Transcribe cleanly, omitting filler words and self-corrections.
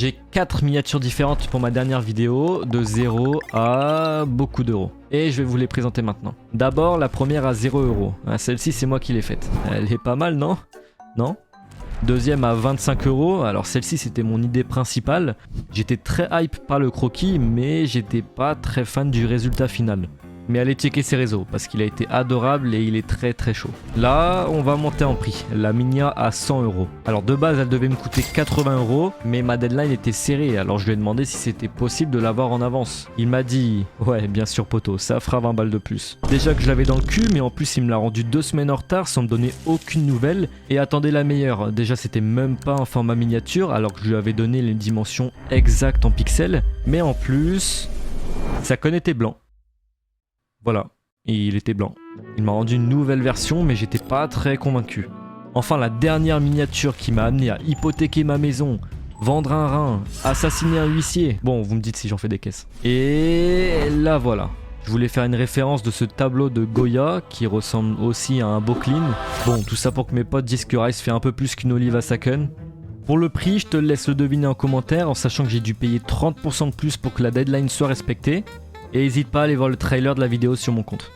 J'ai 4 miniatures différentes pour ma dernière vidéo, de 0 à beaucoup d'euros. Et je vais vous les présenter maintenant. D'abord, la première à 0 euros. Celle-ci, c'est moi qui l'ai faite. Elle est pas mal, non? Non? Deuxième à 25 euros. Alors celle-ci, c'était mon idée principale. J'étais très hype par le croquis, mais j'étais pas très fan du résultat final. Mais allez checker ses réseaux parce qu'il a été adorable et il est très chaud. Là, on va monter en prix. La Minia à 100 euros. Alors de base, elle devait me coûter 80 euros, mais ma deadline était serrée. Alors je lui ai demandé si c'était possible de l'avoir en avance. Il m'a dit ouais, bien sûr poto, ça fera 20 balles de plus. Déjà que je l'avais dans le cul, mais en plus il me l'a rendu 2 semaines en retard sans me donner aucune nouvelle. Et attendez la meilleure. Déjà c'était même pas un format miniature alors que je lui avais donné les dimensions exactes en pixels. Mais en plus, sa conne était blanc. Voilà, et il était blanc. Il m'a rendu une nouvelle version, mais j'étais pas très convaincu. Enfin, la dernière miniature qui m'a amené à hypothéquer ma maison, vendre un rein, assassiner un huissier. Bon, vous me dites si j'en fais des caisses. Et là voilà. Je voulais faire une référence de ce tableau de Goya qui ressemble aussi à un Boclean. Bon, tout ça pour que mes potes disent que Rice fait un peu plus qu'une olive à Saken. Pour le prix, je te laisse le deviner en commentaire en sachant que j'ai dû payer 30% de plus pour que la deadline soit respectée. Et n'hésite pas à aller voir le trailer de la vidéo sur mon compte.